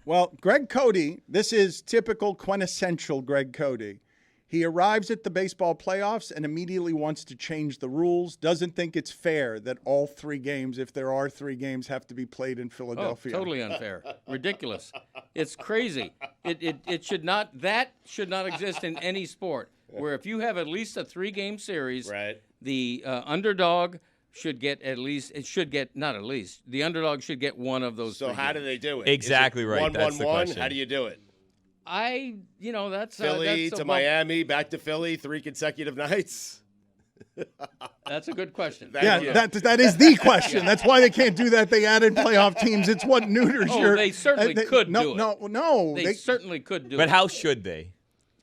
Well, Greg Cody, this is typical quintessential Greg Cody. He arrives at the baseball playoffs and immediately wants to change the rules, doesn't think it's fair that all 3 games, if there are 3 games, have to be played in Philadelphia. Oh, totally unfair. Ridiculous. It's crazy. It should not exist in any sport, where if you have at least a 3-game series, right, the underdog should get the underdog should get one of those. So how do they do it? Exactly right. That's the 1-1-1? question. How do you do it? That's Philly to Miami, back to Philly, 3 consecutive nights. That's a good question. That is the question. That's why they can't do that. They added playoff teams. It's what neuters your. They certainly could do it. No. They certainly could do it. But how should they?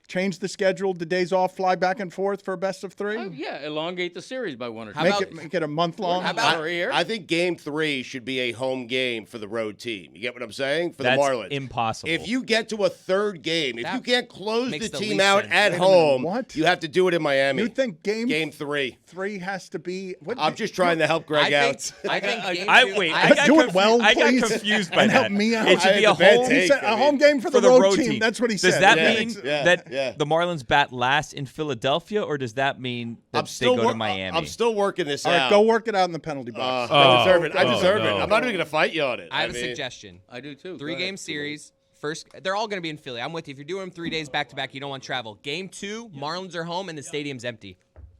Change the schedule, the days off, fly back and forth for a best of 3? Elongate the series by 1 or 2 Make it a month long. How about here? I think Game 3 should be a home game for the road team. You get what I'm saying? For That's the Marlins. impossible. If you get to a 3rd game, if you can't close the team least out sense. at Wait a home, minute, what? you have to do it in Miami. You think game 3? 3 has to be? I'm just trying to help Greg out. I think I got confused by and that. help me out. It should be I a had the bad home. take. He said a home game for the road team. That's what he said. Does that Yeah. mean Yeah. that Yeah. the Marlins bat last in Philadelphia, or does that mean that they go to Miami? I'm still working this All right, out. go work it out in the penalty box. I deserve it. I deserve no. it. I'm not even going to fight you on it. I have a suggestion. I do too. 3-game series. First, they're all going to be in Philly. I'm with you. If you're doing them 3 days back to back, you don't want to travel. Game 2, Marlins are home and the stadium's empty.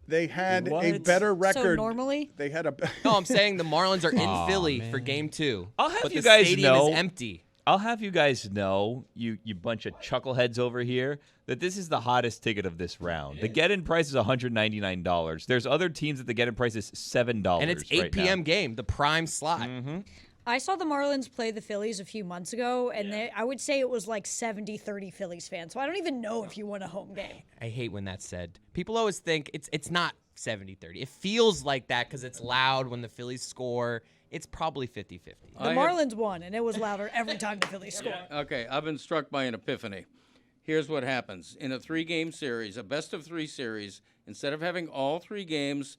They had a What? better record. So normally? They had a. No, I'm saying the Marlins are in Philly for Game 2. I'll have but you the guys stadium know- is empty. I'll have you guys know, you bunch of chuckleheads over here, that this is the hottest ticket of this round. The get-in price is $199. There's other teams that the get-in price is $7 And it's 8 p.m. game, the prime slot. Mm-hmm. I saw the Marlins play the Phillies a few months ago, and I would say it was like 70-30 Phillies fans. So I don't even know if you won a home game. I hate when that's said. People always think it's not 70-30. It feels like that because it's loud when the Phillies score. It's probably 50-50. The Marlins won, and it was louder every time the Phillies scored. Okay, I've been struck by an epiphany. Here's what happens. In a 3-game series, a best-of-3 series, instead of having all 3 games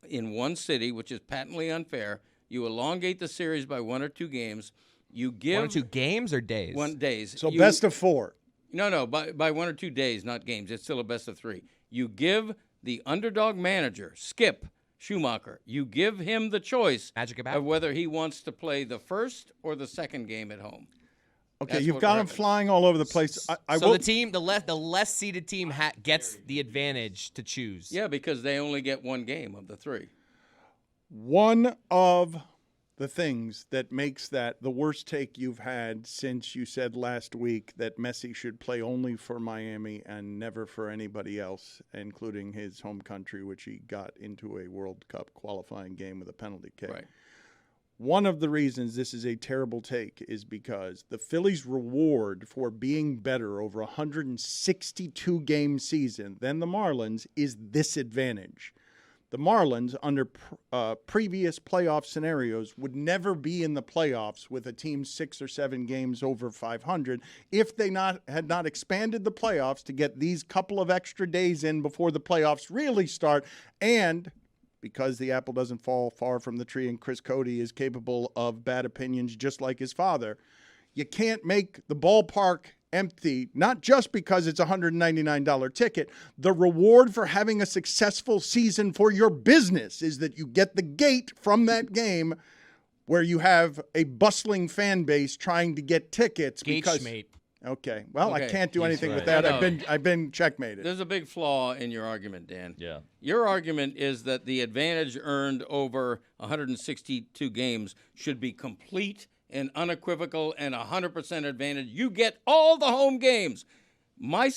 in one city, which is patently unfair, you elongate the series by 1 or 2 games. You give 1 or 2 games or days? days. So best of 4. No, by 1 or 2 days, not games. It's still a best-of-3. You give the underdog manager, Skip Schumacher, you give him the choice of whether he wants to play the first or the second game at home. Okay, That's you've what got them happens. flying all over the place. So the team, the less seeded team gets the advantage to choose. Yeah, because they only get 1 game of the 3. One of the things that makes that the worst take you've had since you said last week that Messi should play only for Miami and never for anybody else, including his home country, which he got into a World Cup qualifying game with a penalty kick. Right. One of the reasons this is a terrible take is because the Phillies' reward for being better over a 162-game season than the Marlins is this advantage. The Marlins, under previous playoff scenarios, would never be in the playoffs with a team 6 or 7 games over 500 if they had not expanded the playoffs to get these couple of extra days in before the playoffs really start. And because the apple doesn't fall far from the tree and Chris Cody is capable of bad opinions just like his father, you can't make the ballpark empty, not just because it's a $199 ticket. The reward for having a successful season for your business is that you get the gate from that game where you have a bustling fan base trying to get tickets. Okay. Well, I can't do anything with that. I've been checkmated. There's a big flaw in your argument, Dan. Yeah. Your argument is that the advantage earned over 162 games should be complete and unequivocal and 100% advantage. You get all the home games. My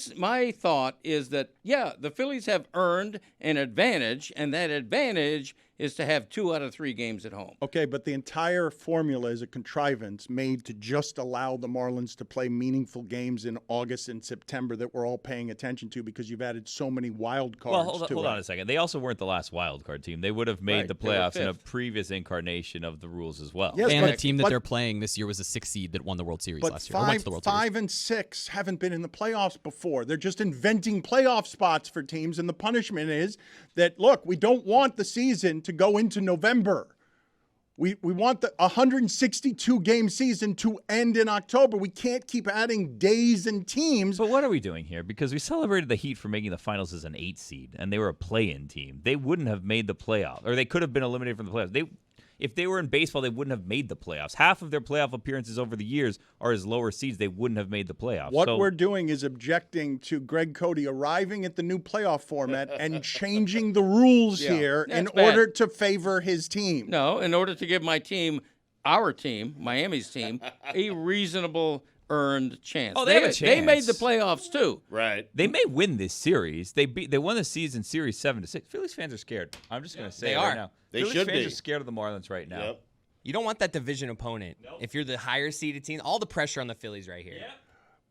thought is that, the Phillies have earned an advantage, and that advantage is to have 2 out of 3 games at home. Okay, but the entire formula is a contrivance made to just allow the Marlins to play meaningful games in August and September that we're all paying attention to because you've added so many wild cards Well, hold on a second. They also weren't the last wild card team. They would have made the playoffs in a previous incarnation of the rules as well. Yes, and the team that they're playing this year was a 6 seed that won the World Series last year. Or went to the World Series. 5 and 6 haven't been in the playoffs before. They're just inventing playoff spots for teams, and the punishment is that, look, we don't want the season to go into November. We want the 162 game season to end in October. We can't keep adding days and teams. But what are we doing here? Because we celebrated the Heat for making the finals as an 8 seed, and they were a play-in team. They wouldn't have made the playoffs, or they could have been eliminated from the playoffs. If they were in baseball, they wouldn't have made the playoffs. Half of their playoff appearances over the years are as lower seeds. They wouldn't have made the playoffs. What we're doing is objecting to Greg Cody arriving at the new playoff format and changing the rules here in order to favor his team. No, in order to give my team, our team, Miami's team, a reasonable earned chance. Oh, they have a They made chance. the playoffs too. Right. They may win this series. They won the season series 7-6. Phillies fans are scared. I'm just going to say They it are. right now. They Phillies should fans be. are scared of the Marlins right now. Yep. You don't want that division opponent. If you're the higher seeded team, all the pressure on the Phillies right here.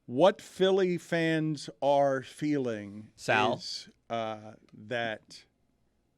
What Philly fans are feeling Sal? is that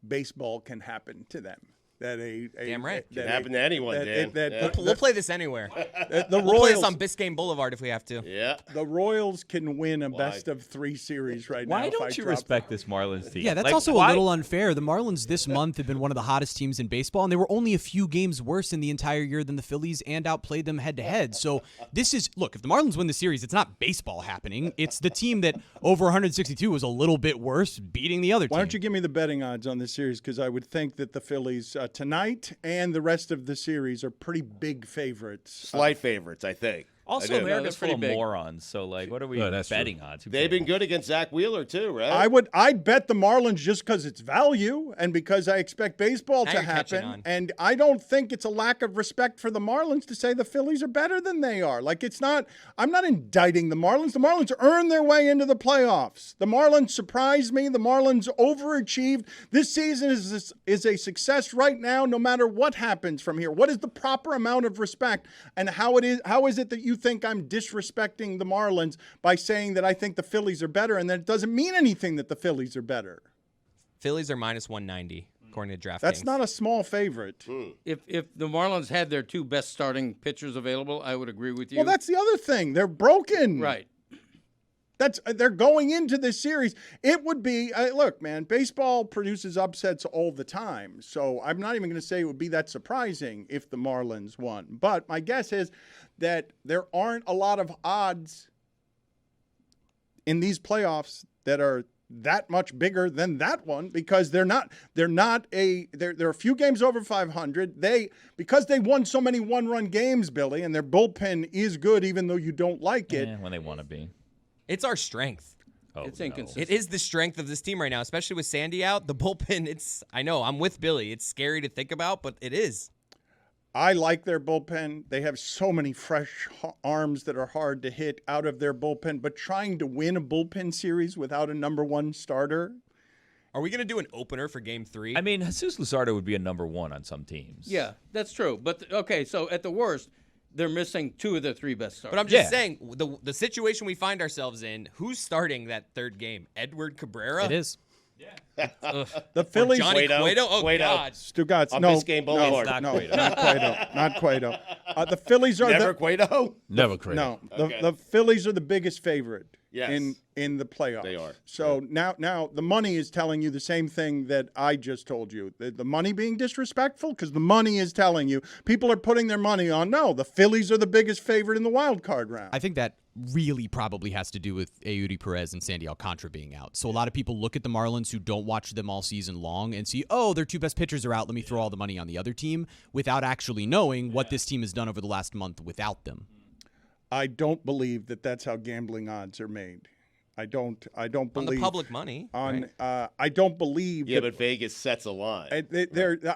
baseball can happen to them. That Damn right. Can happen to anyone, Dan. Yeah. We'll play this anywhere. the We'll play Royals, this on Biscayne Boulevard if we have to. Yeah. the Royals can win a best-of-3 series right now. Why if I don't you drop respect this Marlins team? Yeah, that's Like, also why- a little unfair. The Marlins this month have been one of the hottest teams in baseball, and they were only a few games worse in the entire year than the Phillies and outplayed them head-to-head. So this is, look, if the Marlins win the series, it's not baseball happening. It's the team that over 162 was a little bit worse, beating the other team. Why don't you give me the betting odds on this series? Because I would think that the Phillies tonight and the rest of the series are pretty big favorites. Slight favorites, I think. Also, I do. America's they're full of pretty big. morons. So, like, what are we that's true. betting on? They've been good against Zach Wheeler, too, right? I'd bet the Marlins just because it's value and because I expect baseball Now to you're catching happen. on. And I don't think it's a lack of respect for the Marlins to say the Phillies are better than they are. Like, it's not, I'm not indicting the Marlins. The Marlins earned their way into the playoffs. The Marlins surprised me. The Marlins overachieved. This season is a success right now, no matter what happens from here. What is the proper amount of respect? And how is it that you think I'm disrespecting the Marlins by saying that I think the Phillies are better and that it doesn't mean anything that the Phillies are better? Phillies are minus 190, according to DraftKings. That's not a small favorite. If the Marlins had their 2 best starting pitchers available, I would agree with you. Well, that's the other thing. They're broken. right. They're going into this series. It would be look, man. Baseball produces upsets all the time, so I'm not even going to say it would be that surprising if the Marlins won. But my guess is that there aren't a lot of odds in these playoffs that are that much bigger than that one because they're a few games over 500. Because they won so many one-run games, Billy, and their bullpen is good even though you don't like it. when they want to be. It's our strength. Oh, It's no. inconsistent. It is the strength of this team right now, especially with Sandy out. The bullpen, I know, I'm with Billy. It's scary to think about, but it is. I like their bullpen. They have so many fresh arms that are hard to hit out of their bullpen, but trying to win a bullpen series without a number 1 starter. Are we going to do an opener for Game 3? I mean, Jesus Luzardo would be a number 1 on some teams. Yeah, that's true. But, okay, so at the worst, they're missing 2 of their 3 best starters. But I'm just saying, the situation we find ourselves in, who's starting that third game? Edward Cabrera? It is. The Phillies. Johnny Cueto? Oh, Cueto. God. Stugotz. On No, Biscayne Boulevard. no, not Cueto. Not Cueto. The Phillies are Never the Cueto? Never crazy. no. Okay. The Phillies are the biggest favorite. Yes. In the playoffs. They are. So now the money is telling you the same thing that I just told you. The money being disrespectful because the money is telling you people are putting their money on the Phillies are the biggest favorite in the wild card round. I think that really probably has to do with Eury Perez and Sandy Alcantara being out. So a lot of people look at the Marlins who don't watch them all season long and see, oh, their 2 best pitchers are out. Let me throw all the money on the other team without actually knowing what this team has done over the last month without them. I don't believe that that's how gambling odds are made. I don't believe On the public money. on. right? I don't believe. Yeah, that, but Vegas sets a line.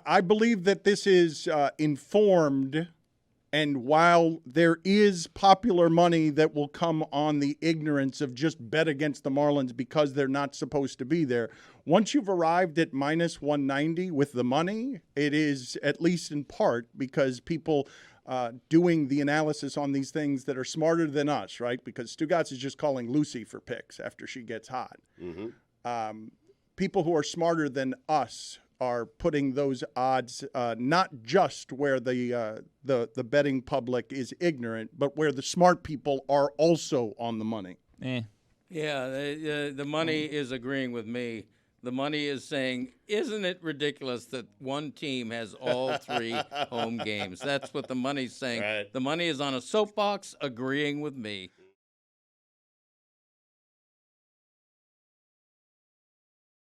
I believe that this is informed, and while there is popular money that will come on the ignorance of just bet against the Marlins because they're not supposed to be there, once you've arrived at minus 190 with the money, it is at least in part because people. Doing the analysis on these things that are smarter than us, right? Because Stugotz is just calling Lucy for picks after she gets hot. People who are smarter than us are putting those odds not just where the betting public is ignorant, but where the smart people are also on the money. Yeah, the money is agreeing with me The money is saying, isn't it ridiculous that one team has all 3 home games? That's what the money's saying. Right. The money is on a soapbox agreeing with me.